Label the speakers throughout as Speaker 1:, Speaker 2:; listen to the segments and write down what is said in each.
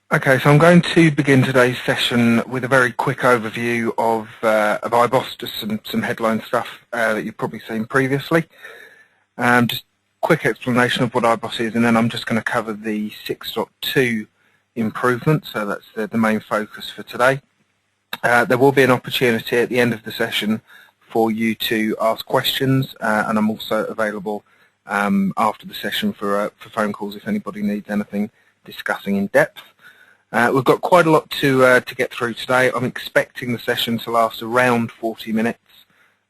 Speaker 1: Okay, so I'm going to begin today's session with a very quick overview of iBOSS, just some headline stuff that you've probably seen previously. Just quick explanation of what iBOSS is, and then I'm just going to cover the 6.2 improvements, so that's the main focus for today. There will be an opportunity at the end of the session for you to ask questions, and I'm also available after the session for phone calls if anybody needs anything discussing in depth. We've got quite a lot to get through today. I'm expecting the session to last around 40 minutes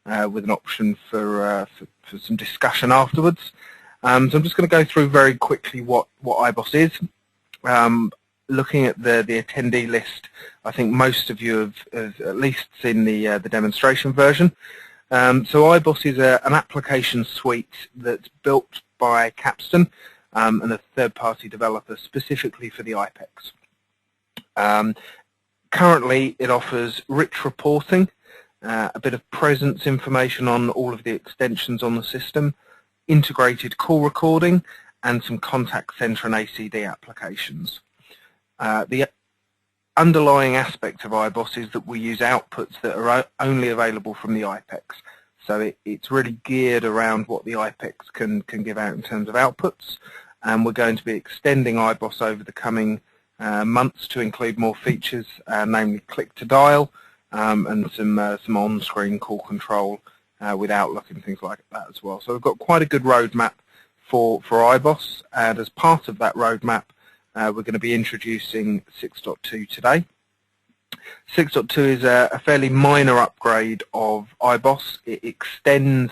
Speaker 1: with an option for some discussion afterwards. So I'm just going to go through very quickly what iBOSS is. Looking at the attendee list, I think most of you have at least seen the demonstration version. So iBOSS is an application suite that's built by Capstan and a third-party developer specifically for the IPEX. Currently, it offers rich reporting, a bit of presence information on all of the extensions on the system, integrated call recording, and some contact center and ACD applications. The underlying aspect of iBOSS is that we use outputs that are only available from the IPEX. So it's really geared around what the IPEX can give out in terms of outputs, and we're going to be extending iBOSS over the coming months to include more features, namely click to dial and some on-screen call control with Outlook and things like that as well. So we've got quite a good roadmap for iBOSS, and as part of that roadmap we're going to be introducing 6.2 today. 6.2 is a fairly minor upgrade of iBOSS. It extends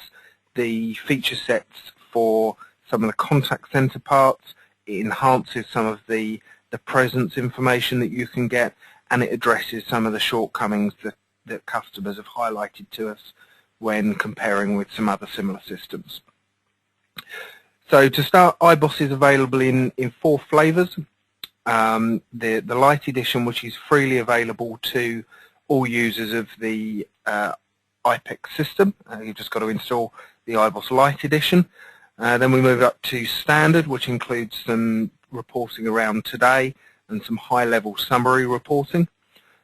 Speaker 1: the feature sets for some of the contact center parts. It enhances some of the presence information that you can get, and it addresses some of the shortcomings that customers have highlighted to us when comparing with some other similar systems. So to start, iBOSS is available in 4 flavors. The Lite edition, which is freely available to all users of the IPEX system. You've just got to install the iBOSS Lite edition. Then we move up to Standard, which includes some reporting around today and some high-level summary reporting.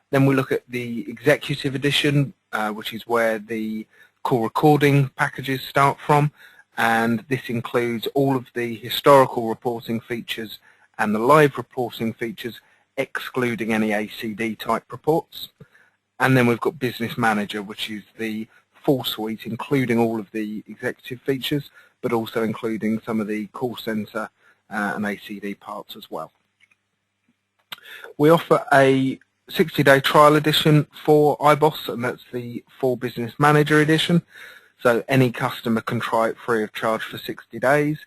Speaker 1: Then we look at the Executive Edition, which is where the call recording packages start from, and this includes all of the historical reporting features and the live reporting features, excluding any ACD type reports. And then we've got Business Manager, which is the full suite, including all of the executive features, but also including some of the call center and ACD parts as well. We offer a 60-day trial edition for iBOSS, and that's the full Business Manager edition. So any customer can try it free of charge for 60 days.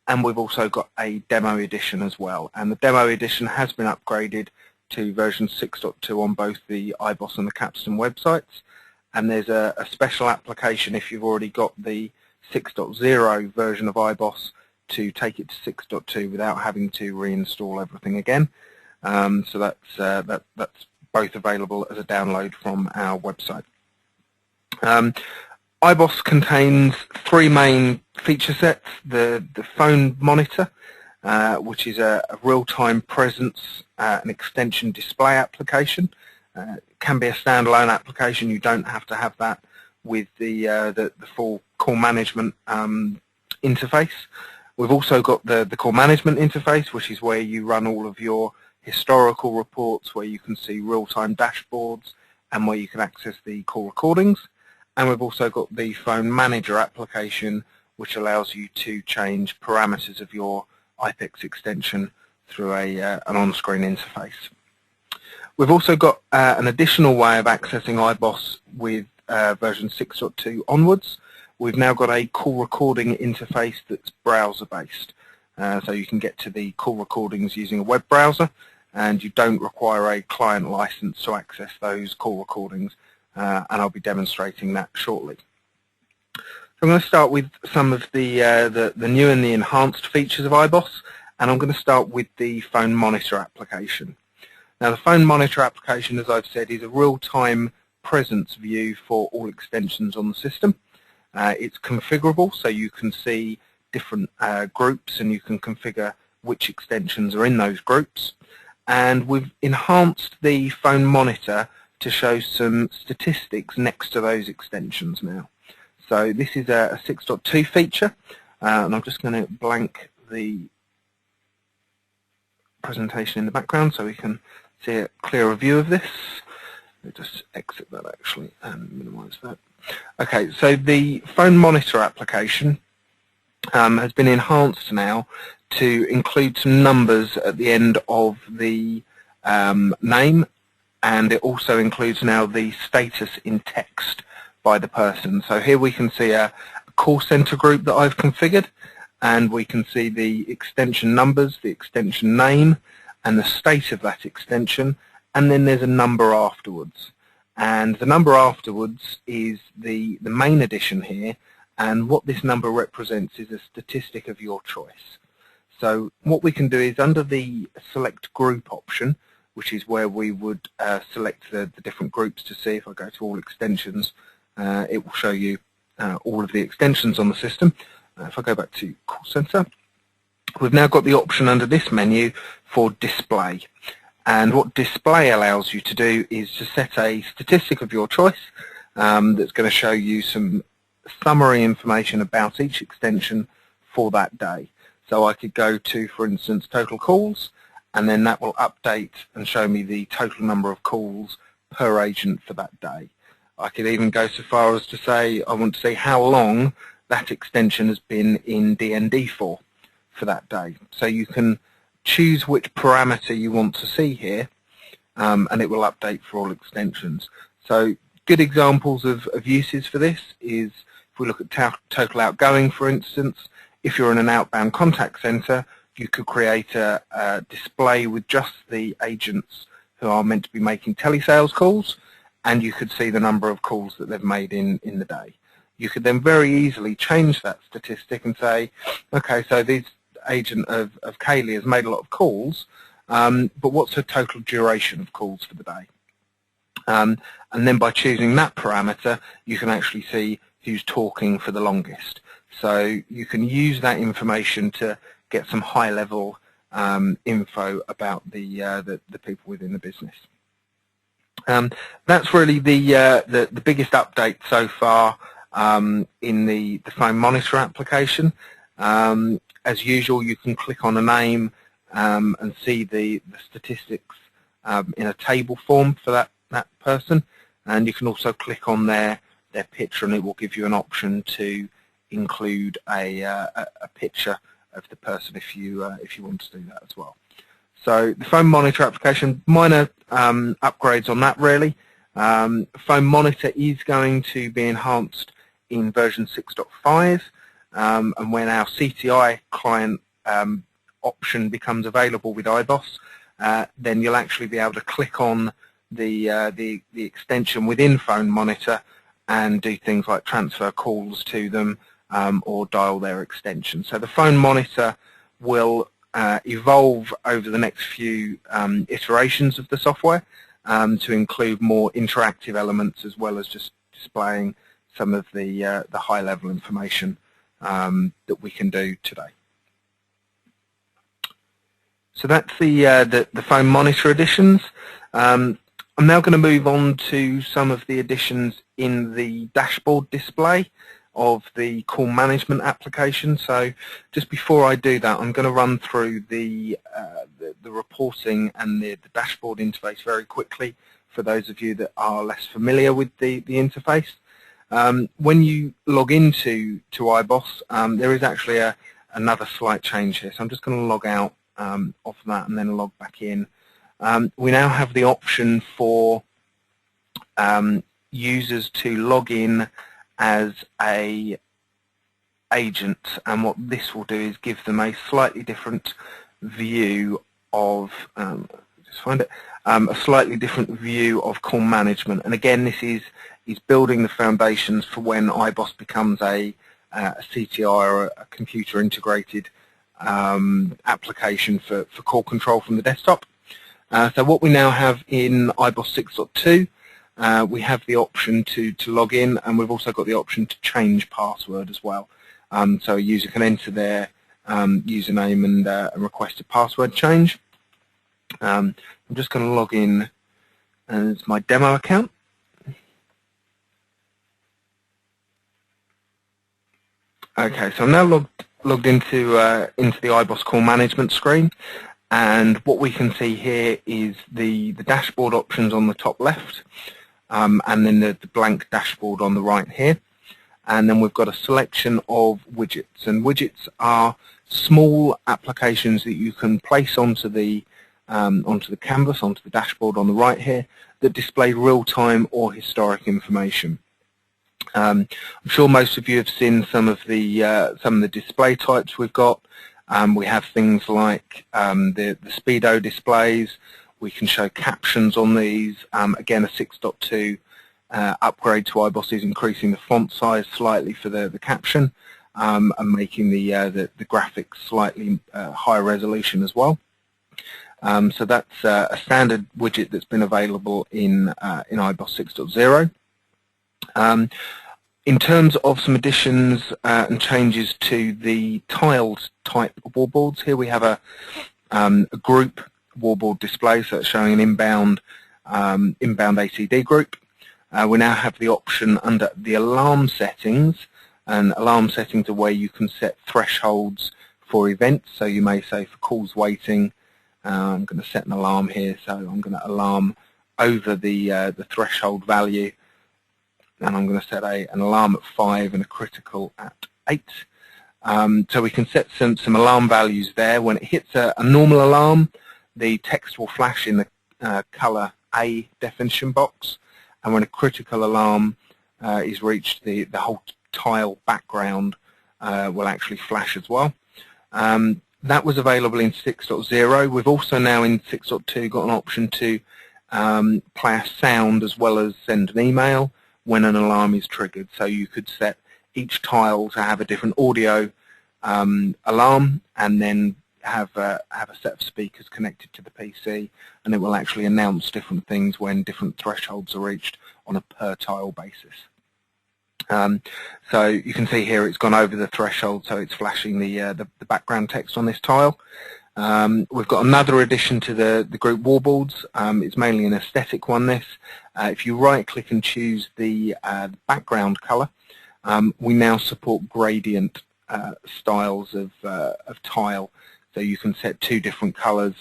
Speaker 1: And we've also got a demo edition as well. And the demo edition has been upgraded to version 6.2 on both the iBOSS and the Capstan websites. And there's a special application if you've already got the 6.0 version of iBOSS to take it to 6.2 without having to reinstall everything again. So that's both available as a download from our website. iBOSS contains 3 main feature sets. The phone monitor, which is a real-time presence and extension display application. It can be a standalone application. You don't have to have that with the full call management interface. We've also got the call management interface, which is where you run all of your historical reports, where you can see real-time dashboards and where you can access the call recordings. And we've also got the phone manager application, which allows you to change parameters of your IPEX extension through an on-screen interface. We've also got an additional way of accessing iBOSS with version 6.2 onwards. We've now got a call recording interface that's browser-based. So you can get to the call recordings using a web browser, and you don't require a client license to access those call recordings, and I'll be demonstrating that shortly. So I'm going to start with some of the new and the enhanced features of iBOSS, and I'm going to start with the phone monitor application. Now the phone monitor application, as I've said, is a real-time presence view for all extensions on the system. It's configurable, so you can see different groups and you can configure which extensions are in those groups. and we've enhanced the phone monitor to show some statistics next to those extensions now. So this is a 6.2 feature, and I'm just going to blank the presentation in the background so we can see a clearer view of this. Let me just exit that actually and minimize that. Okay, so the phone monitor application has been enhanced now to include some numbers at the end of the name, and it also includes now the status in text by the person. So here we can see a call center group that I've configured, and we can see the extension numbers, the extension name, and the state of that extension, and then there's a number afterwards. And the number afterwards is the main addition here, and what this number represents is a statistic of your choice. So what we can do is under the select group option, which is where we would select the different groups to see. If I go to all extensions, it will show you all of the extensions on the system. If I go back to call center, we've now got the option under this menu for display. And what display allows you to do is to set a statistic of your choice that's going to show you some summary information about each extension for that day. So I could go to, for instance, total calls, and then that will update and show me the total number of calls per agent for that day. I could even go so far as to say I want to see how long that extension has been in DND for that day. So you can choose which parameter you want to see here, and it will update for all extensions. So good examples of uses for this is if we look at total outgoing, for instance. If you're in an outbound contact center, you could create a display with just the agents who are meant to be making telesales calls, and you could see the number of calls that they've made in the day. You could then very easily change that statistic and say, okay, so this agent of Kaylee has made a lot of calls, but what's her total duration of calls for the day? And then by choosing that parameter, you can actually see who's talking for the longest. So you can use that information to get some high-level info about the people within the business. That's really the biggest update so far in the phone monitor application. As usual, you can click on a name and see the statistics in a table form for that person, and you can also click on their picture, and it will give you an option to include a picture of the person if you want to do that as well. So the phone monitor application, minor upgrades on that really. Phone monitor is going to be enhanced in version 6.5, and when our CTI client option becomes available with iBOSS, then you'll actually be able to click on the extension within phone monitor and do things like transfer calls to them or dial their extension. So the phone monitor will evolve over the next few iterations of the software to include more interactive elements as well as just displaying some of the high-level information that we can do today. So that's the phone monitor additions. I'm now going to move on to some of the additions in the dashboard display of the call management application. So just before I do that, I'm going to run through the reporting and the dashboard interface very quickly for those of you that are less familiar with the interface. When you log into iBOSS, there is actually another slight change here. So I'm just going to log out of that and then log back in. We now have the option for users to log in as a agent, and what this will do is give them a slightly different view of a slightly different view of call management. And again, this is building the foundations for when iBOSS becomes a CTI or a computer integrated application for call control from the desktop. So what we now have in iBOSS 6.2, we have the option to log in, and we've also got the option to change password as well. So a user can enter their username and request a password change. I'm just going to log in as my demo account. Okay, so I'm now logged into the iBOSS call management screen, and what we can see here is the dashboard options on the top left, and then the blank dashboard on the right here. And then we've got a selection of widgets, and widgets are small applications that you can place onto the canvas, onto the dashboard on the right here, that display real-time or historic information. I'm sure most of you have seen some of the display types we've got. We have things like the speedo displays. We can show captions on these. Again, a 6.2 upgrade to iBOSS is increasing the font size slightly for the caption, and making the graphics slightly higher resolution as well. So that's a standard widget that's been available in iBOSS 6.0. In terms of some additions and changes to the tiled type wallboards, here we have a group wallboard display, so it's showing an inbound ACD group. We now have the option under the alarm settings, and alarm settings are where you can set thresholds for events. So you may say for calls waiting, I'm going to set an alarm here, so I'm going to alarm over the threshold value, and I'm going to set an alarm at 5 and a critical at 8. So we can set some alarm values there. When it hits a normal alarm, the text will flash in the color A definition box, and when a critical alarm is reached, the whole tile background will actually flash as well. That was available in 6.0. We've also now in 6.2 got an option to play a sound as well as send an email when an alarm is triggered. So you could set each tile to have a different audio alarm, and then have a set of speakers connected to the PC, and it will actually announce different things when different thresholds are reached on a per tile basis. So you can see here it's gone over the threshold, so it's flashing the background text on this tile. We've got another addition to the group wallboards. It's mainly an aesthetic one, this. If you right-click and choose the background color, we now support gradient styles of tile. So you can set 2 different colors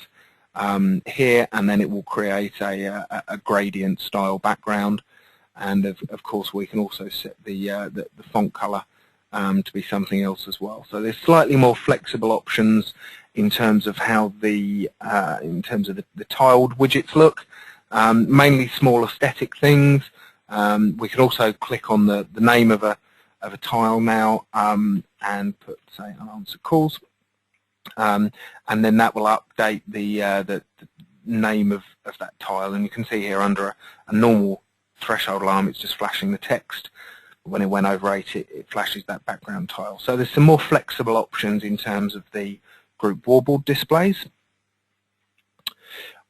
Speaker 1: here, and then it will create a gradient style background. And of course, we can also set the font color to be something else as well. So there's slightly more flexible options in terms of how the tiled widgets look. Mainly small aesthetic things. We can also click on the name of a tile now and put, say, unanswered calls, and then that will update the name of that tile. And you can see here under a normal threshold alarm, it's just flashing the text. When it went over 8, it flashes that background tile. So there's some more flexible options in terms of the group wallboard displays.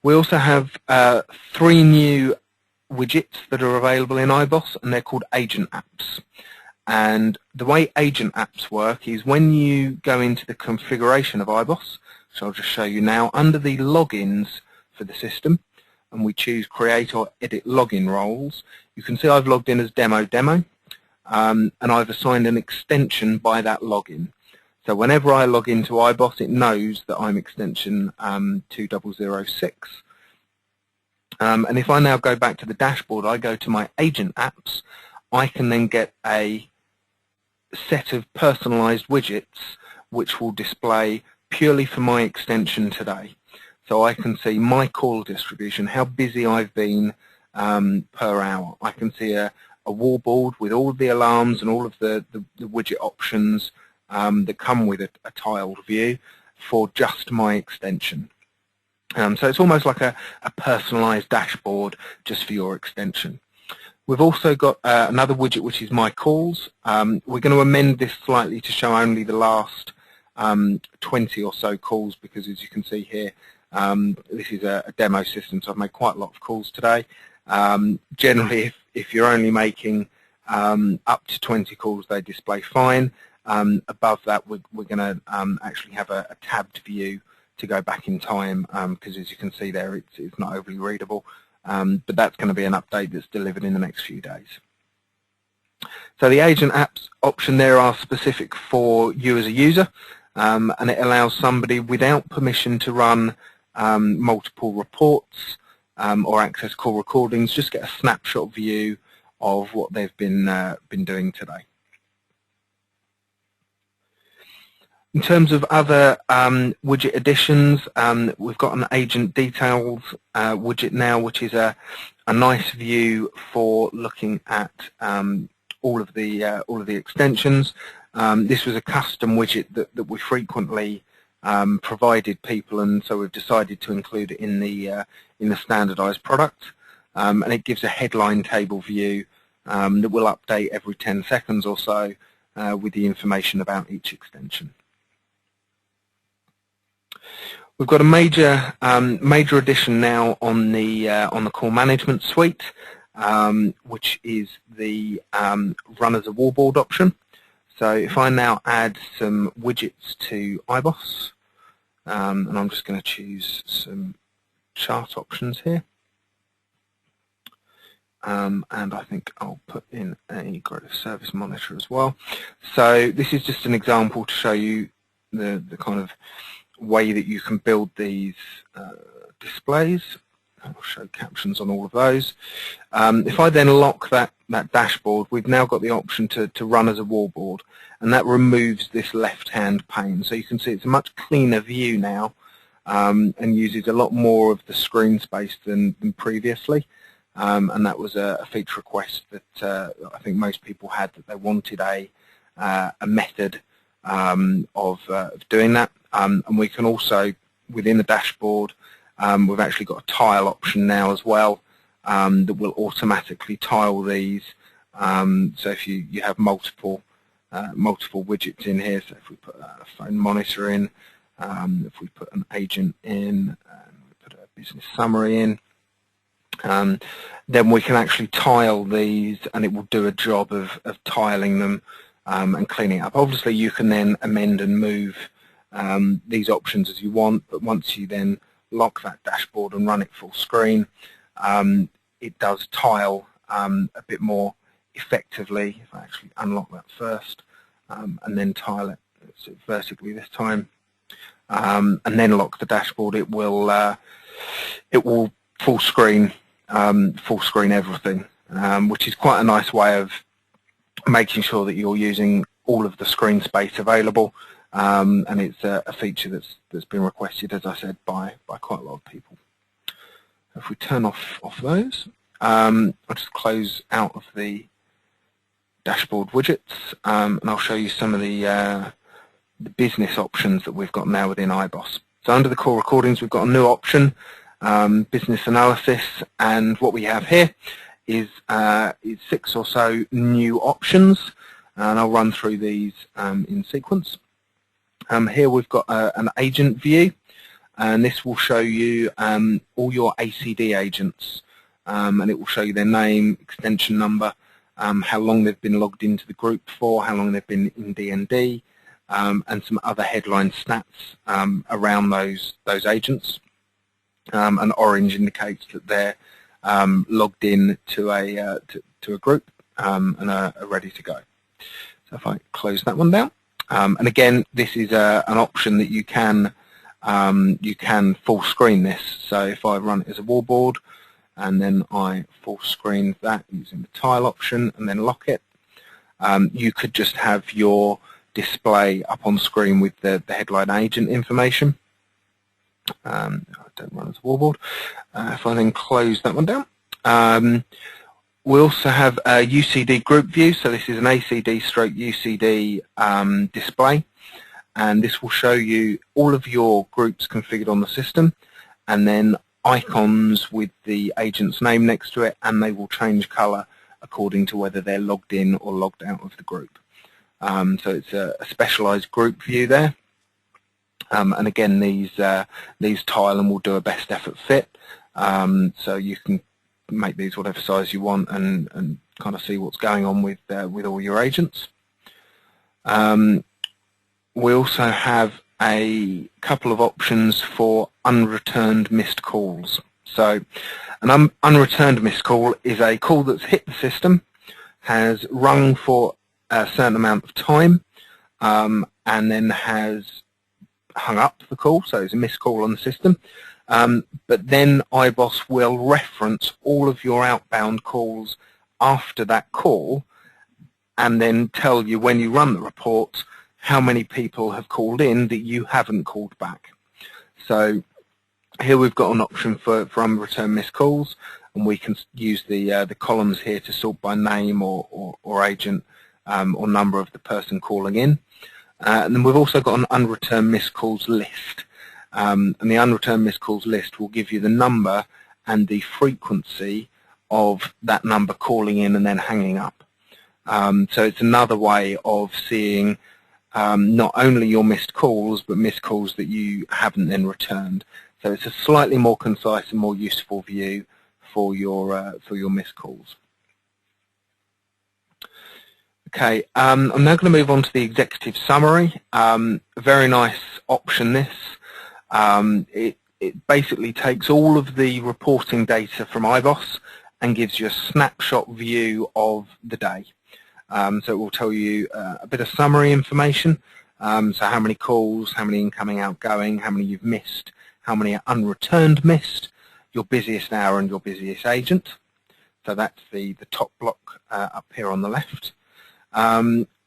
Speaker 1: We also have 3 new widgets that are available in iBOSS, and they're called agent apps. And the way agent apps work is when you go into the configuration of iBOSS, so I'll just show you now, under the logins for the system, and we choose create or edit login roles, you can see I've logged in as demo, and I've assigned an extension by that login. So whenever I log into iBOSS, it knows that I'm extension 2006. And if I now go back to the dashboard, I go to my agent apps, I can then get a set of personalized widgets which will display purely for my extension today. So I can see my call distribution, how busy I've been per hour. I can see a wallboard with all of the alarms and all of the widget options that come with a tiled view for just my extension. So it's almost like a personalized dashboard just for your extension. We've also got another widget which is My Calls. We're going to amend this slightly to show only the last 20 or so calls, because as you can see here, this is a demo system, so I've made quite a lot of calls today. Generally, if you're only making up to 20 calls, they display fine. Above that, we're going to actually have a tabbed view to go back in time, because as you can see there, it's not overly readable. But that's going to be an update that's delivered in the next few days. So the agent apps option there are specific for you as a user, and it allows somebody without permission to run multiple reports or access call recordings, just get a snapshot view of what they've been doing today. In terms of other widget additions, we've got an agent details widget now, which is a nice view for looking at all of the extensions. This was a custom widget that we frequently provided people, and so we've decided to include it in the standardized product. And it gives a headline table view that will update every 10 seconds or so with the information about each extension. We've got a major addition now on the call management suite, which is the run as a wallboard option. So if I now add some widgets to iBOSS, and I'm just going to choose some chart options here, and I think I'll put in a greater service monitor as well. So this is just an example to show you the kind of way that you can build these displays. I'll show captions on all of those. If I then lock that dashboard, we've now got the option to run as a wallboard, and that removes this left-hand pane. So you can see it's a much cleaner view now, and uses a lot more of the screen space than previously. And that was a feature request that I think most people had, that they wanted a method of doing that. And we can also, within the dashboard, we've actually got a tile option now as well, that will automatically tile these. So if you have multiple widgets in here, so if we put a phone monitor in, if we put an agent in, and we put a business summary in, then we can actually tile these, and it will do a job of tiling them and cleaning up. Obviously, you can then amend and move these options as you want, but once you then lock that dashboard and run it full screen, it does tile a bit more effectively. If I actually unlock that first and then tile it vertically this time, and then lock the dashboard, it will full screen everything, which is quite a nice way of making sure that you're using all of the screen space available. And it's a feature that's been requested, as I said, by quite a lot of people. If we turn off those, I'll just close out of the dashboard widgets, and I'll show you some of the business options that we've got now within iBOSS. So under the call recordings, we've got a new option, business analysis, and what we have here is 6 or so new options, and I'll run through these in sequence. Here we've got an agent view, and this will show you all your ACD agents, and it will show you their name, extension number, how long they've been logged into the group for, how long they've been in D&D, and some other headline stats around those agents. And orange indicates that they're logged in to a group and are ready to go. So if I close that one down. And again, this is an option that you can full screen this. So if I run it as a wallboard and then I full screen that using the tile option and then lock it, you could just have your display up on screen with the headline agent information. I don't run as a wallboard. If I then close that one down, we also have a UCD group view. So this is an ACD stroke UCD display, and this will show you all of your groups configured on the system, and then icons with the agent's name next to it, and they will change color according to whether they're logged in or logged out of the group. So it's a specialized group view there. And again, these tile and will do a best effort fit, so you can make these whatever size you want and kind of see what's going on with all your agents. We also have a couple of options for unreturned missed calls. So an unreturned missed call is a call that's hit the system, has rung for a certain amount of time, and then has hung up the call, so it's a missed call on the system. But then iBOSS will reference all of your outbound calls after that call and then tell you, when you run the reports, how many people have called in that you haven't called back. So here we've got an option for unreturned missed calls, and we can use the columns here to sort by name or agent or number of the person calling in. And then we've also got an unreturned missed calls list. And the unreturned missed calls list will give you the number and the frequency of that number calling in and then hanging up. So it's another way of seeing not only your missed calls, but missed calls that you haven't then returned. So it's a slightly more concise and more useful view for your missed calls. Okay, I'm now going to move on to the executive summary. A very nice option, this. It basically takes all of the reporting data from iBOSS and gives you a snapshot view of the day. So it will tell you a bit of summary information, so how many calls, how many incoming, outgoing, how many you've missed, how many are unreturned missed, your busiest hour and your busiest agent. So that's the top block up here on the left.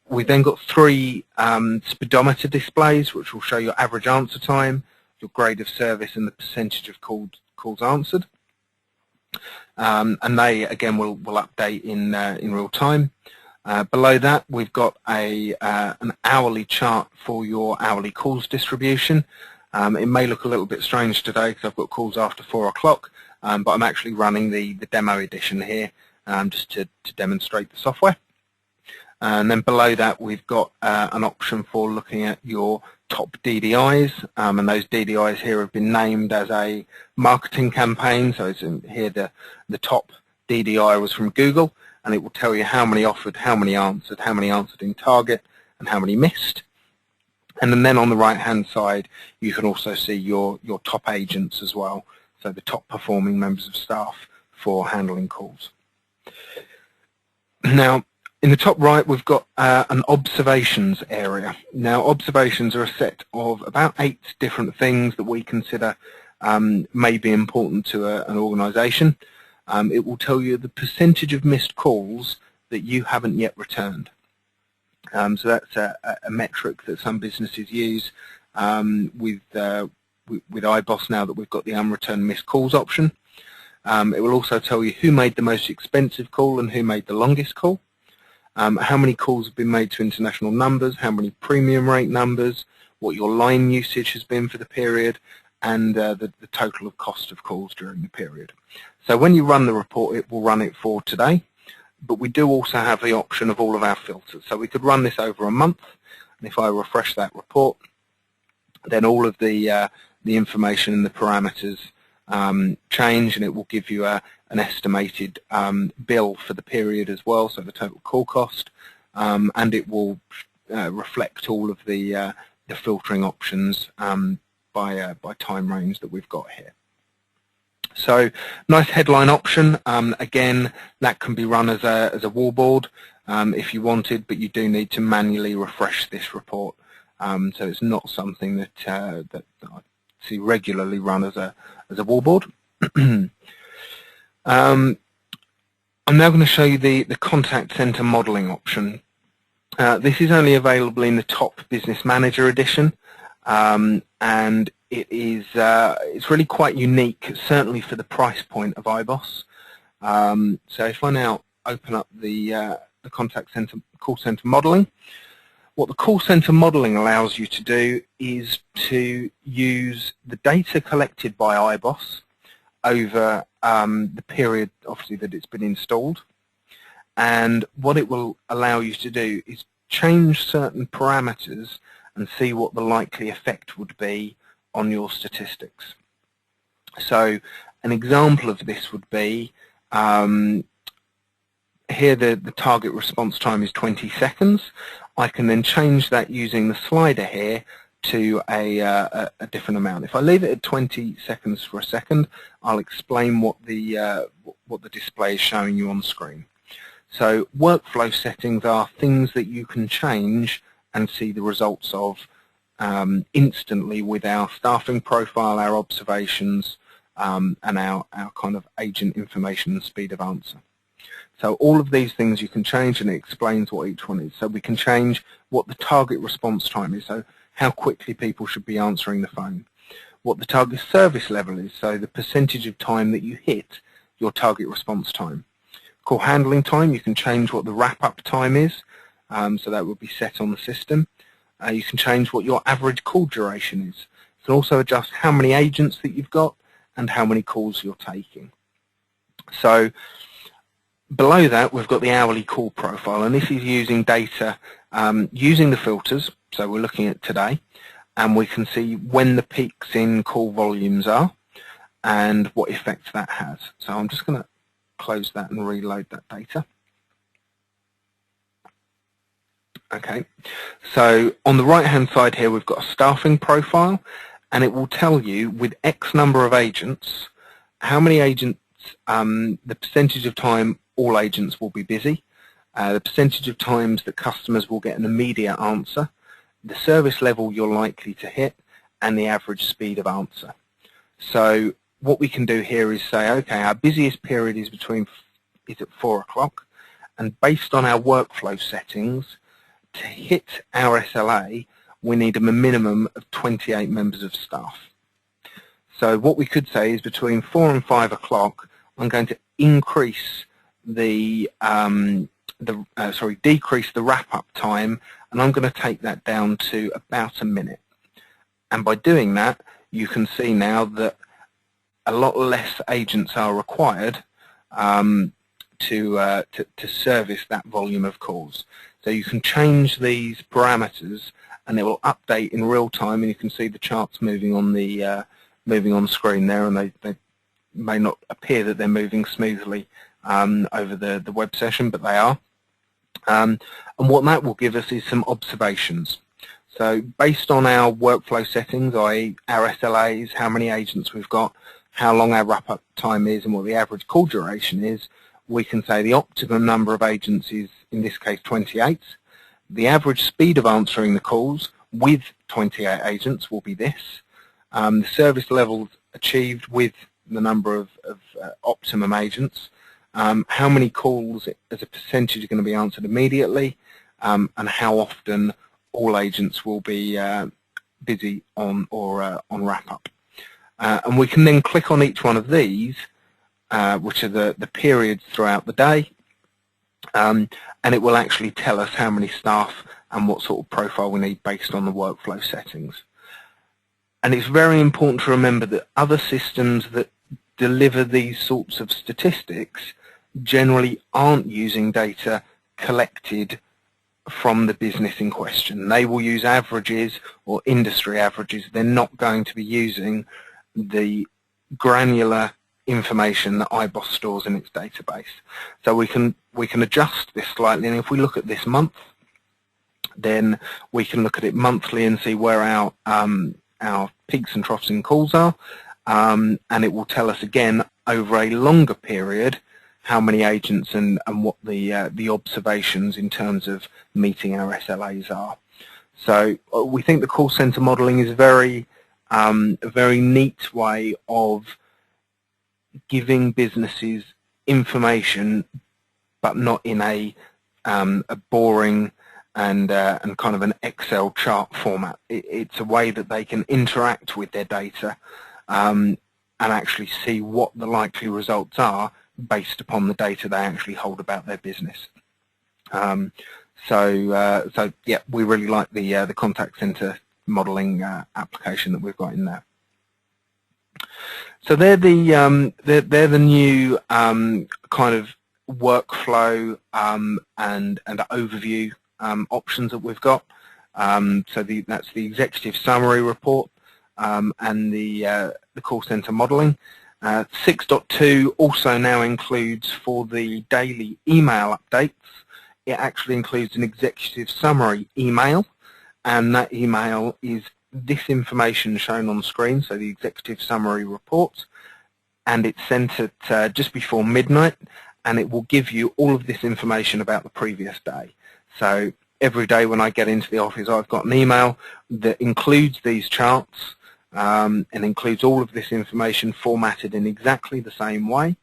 Speaker 1: We've then got 3 speedometer displays, which will show your average answer time, your grade of service, and the percentage of calls answered. And they, again, will update in real time. Below that, we've got an hourly chart for your hourly calls distribution. It may look a little bit strange today because I've got calls after 4 o'clock, but I'm actually running the demo edition here just to demonstrate the software. And then below that, we've got an option for looking at your top DDIs, and those DDIs here have been named as a marketing campaign. So it's in here the top DDI was from Google, and it will tell you how many offered, how many answered in target, and how many missed. And then on the right-hand side, you can also see your top agents as well, so the top performing members of staff for handling calls. Now, in the top right, we've got an observations area. Now, observations are a set of about 8 different things that we consider may be important to an organisation. It will tell you the percentage of missed calls that you haven't yet returned. So that's a metric that some businesses use with iBOSS now that we've got the unreturned missed calls option. It will also tell you who made the most expensive call and who made the longest call. How many calls have been made to international numbers, how many premium rate numbers, what your line usage has been for the period, and the total of cost of calls during the period. So when you run the report, it will run it for today, but we do also have the option of all of our filters. So we could run this over a month, and if I refresh that report, then all of the information and the parameters change, and it will give you an estimated bill for the period as well, so the total call cost, and it will reflect all of the filtering options by time range that we've got here. So nice headline option. Again, that can be run as a wallboard if you wanted, but you do need to manually refresh this report. So it's not something that I see regularly run as a wallboard. I'm now going to show you the contact center modeling option. This is only available in the top Business Manager edition, and it's really quite unique, certainly for the price point of iBOSS. So if I now open up the contact center call center modeling, what the call center modeling allows you to do is to use the data collected by iBOSS over the period, obviously, that it's been installed. And what it will allow you to do is change certain parameters and see what the likely effect would be on your statistics. So an example of this would be, here the target response time is 20 seconds. I can then change that using the slider here to a different amount. If I leave it at 20 seconds for a second, I'll explain what the display is showing you on the screen. So workflow settings are things that you can change and see the results of instantly with our staffing profile, our observations, and our kind of agent information and speed of answer. So all of these things you can change, and it explains what each one is. So we can change what the target response time is, so how quickly people should be answering the phone. What the target service level is, so the percentage of time that you hit your target response time. Call handling time, you can change what the wrap-up time is, so that will be set on the system. You can change what your average call duration is. You can also adjust how many agents that you've got and how many calls you're taking. So below that, we've got the hourly call profile, and this is using data using the filters. So we're looking at today, and we can see when the peaks in call volumes are and what effect that has. So I'm just going to close that and reload that data. Okay, so on the right hand side here we've got a staffing profile, and it will tell you with X number of agents how many agents, the percentage of time all agents will be busy, the percentage of times that customers will get an immediate answer, the service level you're likely to hit, and the average speed of answer. So what we can do here is say, okay, our busiest period is at 4 o'clock, and based on our workflow settings, to hit our SLA, we need a minimum of 28 members of staff. So what we could say is between 4 and 5 o'clock, I'm going to increase decrease the wrap-up time, and I'm going to take that down to about a minute. And by doing that, you can see now that a lot less agents are required to service that volume of calls. So you can change these parameters, and it will update in real time, and you can see the charts moving on the screen there, and they may not appear that they're moving smoothly over the web session, but they are. And what that will give us is some observations. So based on our workflow settings, i.e. our SLAs, how many agents we've got, how long our wrap-up time is, and what the average call duration is, we can say the optimum number of agents is, in this case, 28. The average speed of answering the calls with 28 agents will be this. The service levels achieved with the number of optimum agents, how many calls as a percentage are going to be answered immediately, and how often all agents will be busy on wrap-up. And we can then click on each one of these, which are the periods throughout the day, and it will actually tell us how many staff and what sort of profile we need based on the workflow settings. And it's very important to remember that other systems that deliver these sorts of statistics generally aren't using data collected from the business in question. They will use averages or industry averages. They're not going to be using the granular information that iBOSS stores in its database. So we can adjust this slightly, and if we look at this month, then we can look at it monthly and see where our peaks and troughs in calls are, and it will tell us again over a longer period how many agents and what the observations in terms of meeting our SLAs are. So we think the call center modeling is a very neat way of giving businesses information, but not in a boring and kind of an Excel chart format. It's a way that they can interact with their data and actually see what the likely results are based upon the data they actually hold about their business. So yeah, we really like the contact center modeling application that we've got in there. So they're the new kind of workflow and overview options that we've got. So that's the executive summary report and the call center modeling. 6.2 also now includes, for the daily email updates, it actually includes an executive summary email, and that email is this information shown on screen, so the executive summary report, and it's sent at just before midnight, and it will give you all of this information about the previous day. So every day when I get into the office, I've got an email that includes these charts and includes all of this information formatted in exactly the same way,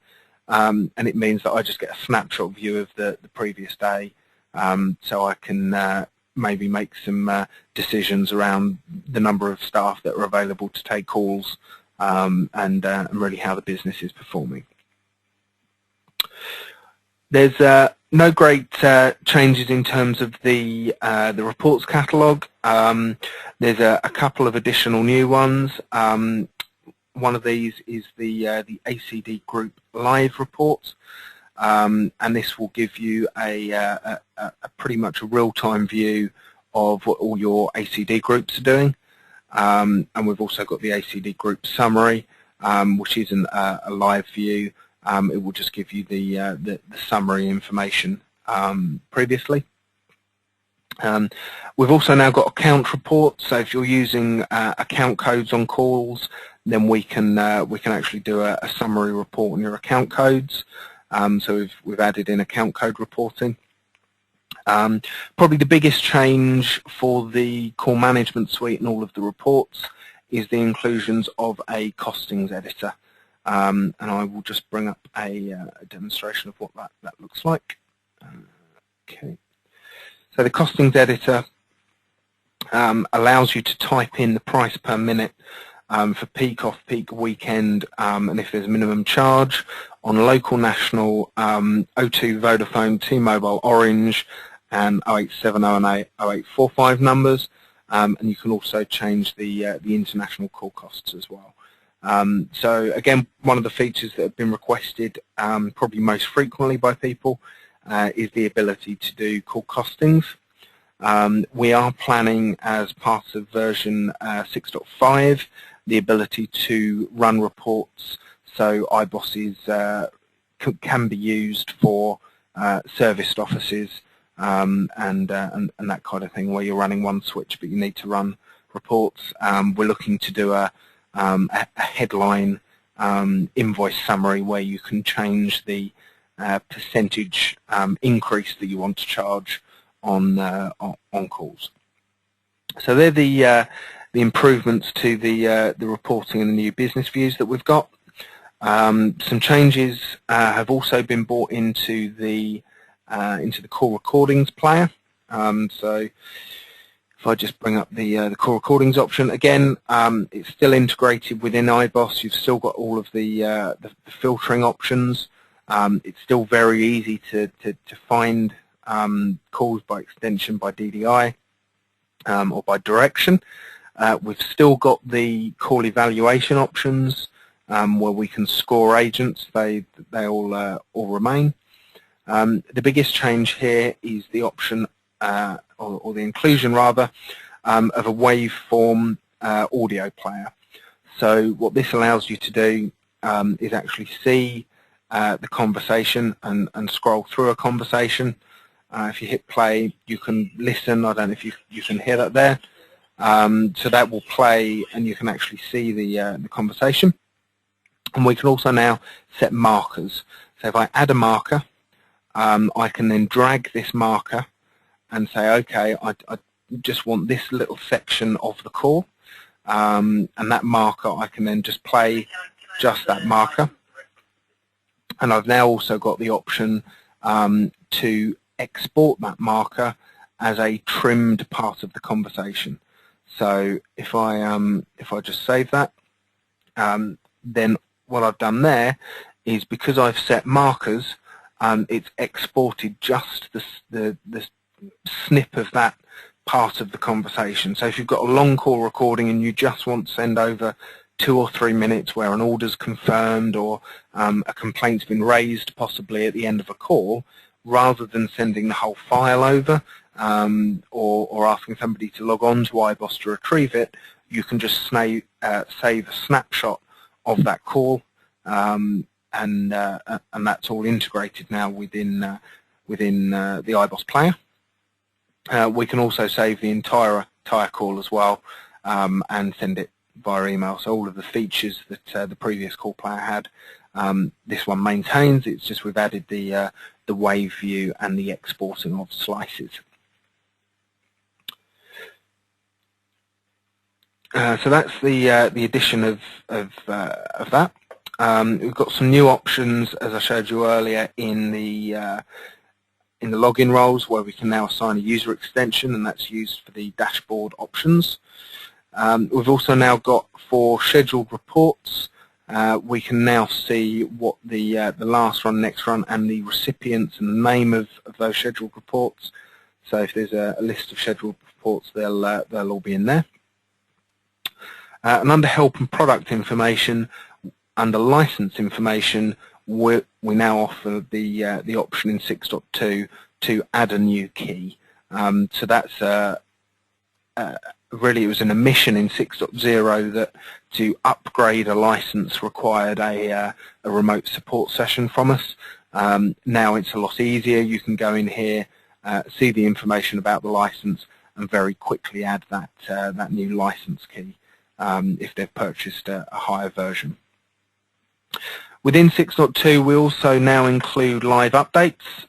Speaker 1: and it means that I just get a snapshot view of the previous day, so I can maybe make some decisions around the number of staff that are available to take calls, and really how the business is performing. There's no great changes in terms of the reports catalogue. There's a couple of additional new ones. One of these is the ACD Group Live report, and this will give you a pretty much a real-time view of what all your ACD groups are doing. And we've also got the ACD Group Summary, which isn't a live view. It will just give you the summary information previously. We've also now got account reports, so if you're using account codes on calls, then we can actually do a summary report on your account codes. So we've added in account code reporting. Probably the biggest change for the call management suite and all of the reports is the inclusions of a costings editor. And I will just bring up a demonstration of what that looks like. Okay. So the costings editor allows you to type in the price per minute for peak, off-peak, weekend, and if there's a minimum charge on local, national, O2, Vodafone, T-Mobile, Orange, and 0870 and 0845 numbers, and you can also change the international call costs as well. So again, one of the features that have been requested probably most frequently by people is the ability to do call costings. We are planning as part of version 6.5 the ability to run reports, so iBOSS can be used for serviced offices and that kind of thing, where you're running one switch but you need to run reports. We're looking to do a headline invoice summary where you can change the percentage increase that you want to charge on calls. So they're the improvements to the reporting and the new business views that we've got. Some changes have also been brought into the call recordings player. So if I just bring up the call recordings option again, it's still integrated within iBOSS. You've still got all of the filtering options. It's still very easy to find calls by extension, by DDI, or by direction. We've still got the call evaluation options where we can score agents. They all remain. The biggest change here is the option, or the inclusion rather, of a waveform audio player. So what this allows you to do is actually see the conversation and scroll through a conversation. If you hit play, you can listen. I don't know if you can hear that there. So that will play, and you can actually see the conversation. And we can also now set markers. So if I add a marker, I can then drag this marker and say, okay, I just want this little section of the call, and that marker I can then just play just that marker. And I've now also got the option to export that marker as a trimmed part of the conversation. So if I just save that, then what I've done there is, because I've set markers, it's exported just the snip of that part of the conversation. So if you've got a long call recording and you just want to send over 2 or 3 minutes where an order's confirmed or a complaint's been raised possibly at the end of a call, rather than sending the whole file over or asking somebody to log on to iBOSS to retrieve it, you can just save a snapshot of that call, and that's all integrated now within the iBOSS player. We can also save the entire call as well, and send it via email. So all of the features that the previous call player had, this one maintains. It's just we've added the wave view and the exporting of slices. So that's the addition of that. We've got some new options, as I showed you earlier, in the login roles, where we can now assign a user extension, and that's used for the dashboard options. We've also now got, for scheduled reports, we can now see what the last run, next run, and the recipients and the name of those scheduled reports. So if there's a list of scheduled reports, they'll all be in there. And under help and product information, under license information, we now offer the option in 6.2 to add a new key. So that's really, it was an omission in 6.0 that to upgrade a license required a remote support session from us. Now it's a lot easier. You can go in here, see the information about the license, and very quickly add that new license key if they've purchased a higher version. Within 6.2, we also now include live updates.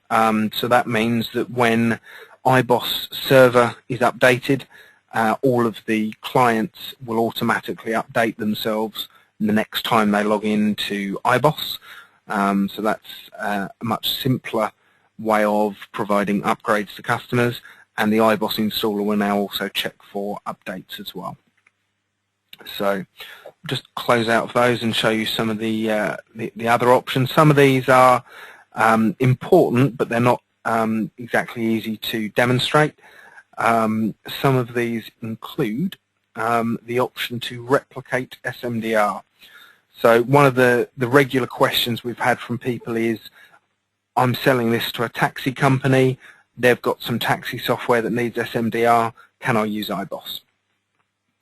Speaker 1: So that means that when iBOSS server is updated, all of the clients will automatically update themselves the next time they log into iBOSS. So that's a much simpler way of providing upgrades to customers, and the iBOSS installer will now also check for updates as well. So just close out those and show you some of the other options. Some of these are important, but they're not exactly easy to demonstrate. Some of these include the option to replicate SMDR. So one of the regular questions we've had from people is, I'm selling this to a taxi company, they've got some taxi software that needs SMDR, can I use iBOSS?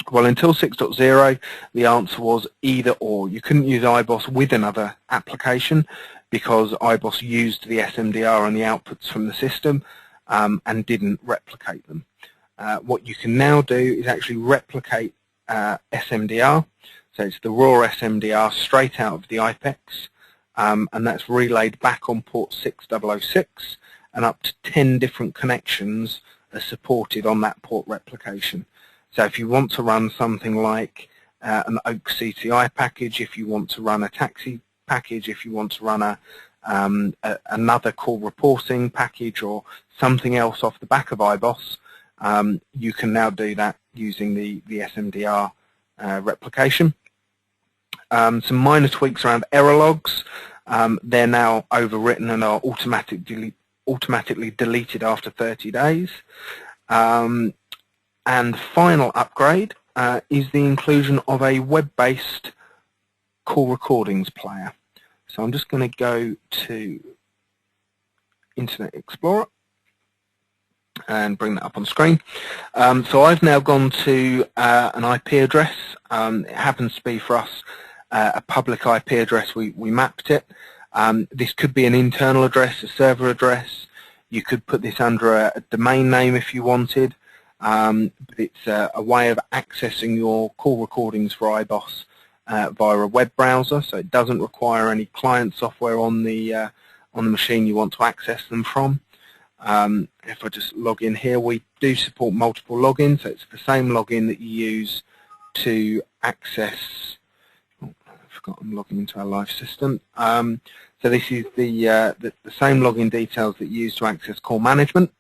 Speaker 1: Well, until 6.0, the answer was either or. You couldn't use iBOSS with another application because iBOSS used the SMDR and the outputs from the system and didn't replicate them. What you can now do is actually replicate SMDR. So it's the raw SMDR straight out of the IPEX, and that's relayed back on port 6006, and up to 10 different connections are supported on that port replication. So if you want to run something like an Oak CTI package, if you want to run a taxi package, if you want to run another call reporting package or something else off the back of iBOSS, you can now do that using the SMDR replication. Some minor tweaks around error logs. They're now overwritten and are automatically deleted after 30 days. And the final upgrade is the inclusion of a web-based call recordings player. So I'm just going to go to Internet Explorer and bring that up on screen. So I've now gone to an IP address. It happens to be for us a public IP address. We mapped it. This could be an internal address, a server address. You could put this under a domain name if you wanted. But it's a way of accessing your call recordings for iBOSS via a web browser, so it doesn't require any client software on the machine you want to access them from. If I just log in here, we do support multiple logins, so it's the same login that you use to access. Oh, I forgot I'm logging into our live system. So this is the same login details that you use to access call management.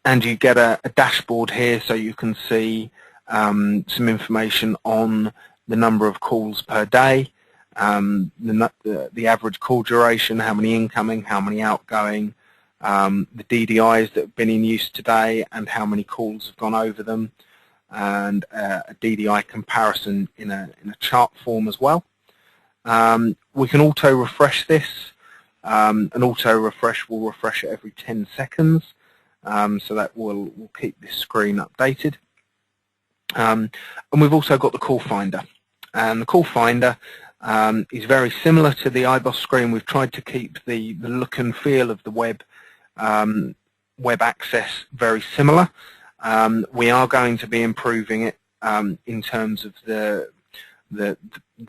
Speaker 1: And you get a dashboard here, so you can see some information on the number of calls per day, the average call duration, how many incoming, how many outgoing, the DDIs that have been in use today and how many calls have gone over them, and a DDI comparison in a chart form as well. We can auto-refresh this. An auto-refresh will refresh it every 10 seconds. So that will keep this screen updated. And we've also got the call finder. And the call finder is very similar to the iBOSS screen. We've tried to keep the look and feel of the web access very similar. We are going to be improving it in terms of the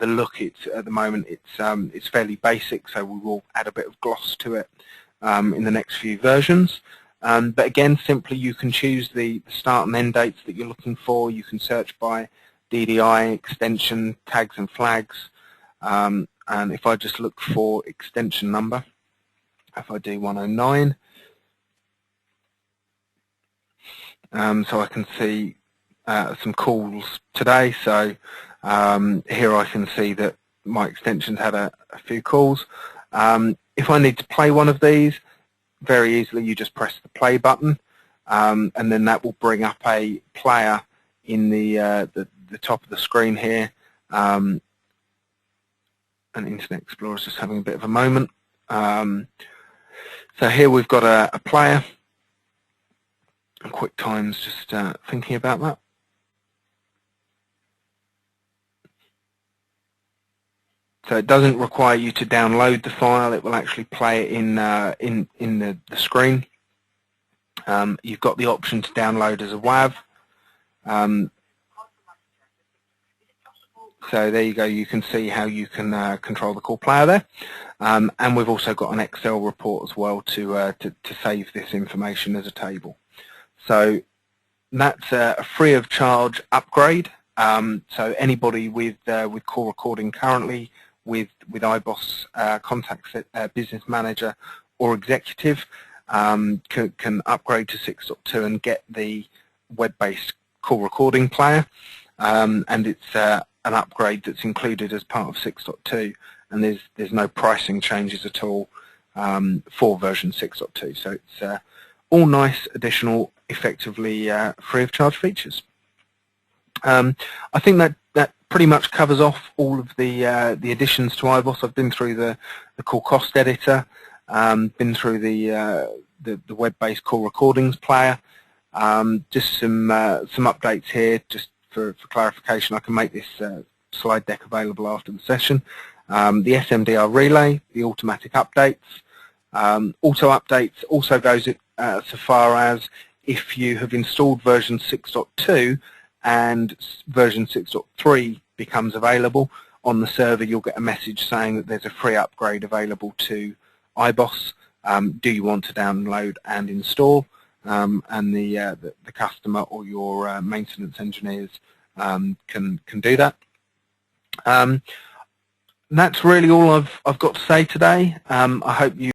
Speaker 1: look. It's at the moment it's fairly basic, so we will add a bit of gloss to it in the next few versions. But again, simply you can choose the start and end dates that you're looking for. You can search by DDI, extension, tags and flags. And if I just look for extension number, if I do 109, so I can see some calls today. So here I can see that my extension's had a few calls. If I need to play one of these, very easily you just press the play button, and then that will bring up a player in the top of the screen here. And Internet Explorer is just having a bit of a moment. So here we've got a player. QuickTime's just thinking about that. So it doesn't require you to download the file. It will actually play it in the screen. You've got the option to download as a WAV. So there you go. You can see how you can control the call player there. And we've also got an Excel report as well to save this information as a table. So that's a free of charge upgrade. So anybody with call recording currently with iBOSS Contact Business Manager or Executive can upgrade to 6.2 and get the web-based call recording player. And it's an upgrade that's included as part of 6.2, and there's no pricing changes at all for version 6.2. So it's all nice, additional, effectively free of charge features. I think that pretty much covers off all of the additions to iBOSS. I've been through the call cost editor, been through the web-based call recordings player. Just some updates here, just for clarification. I can make this slide deck available after the session. The SMDR relay, the automatic updates. Auto updates also goes so far as if you have installed version 6.2 and version 6.3 becomes available on the server, you'll get a message saying that there's a free upgrade available to iBOSS. Do you want to download and install? And the customer or your maintenance engineers can do that. That's really all I've got to say today. I hope you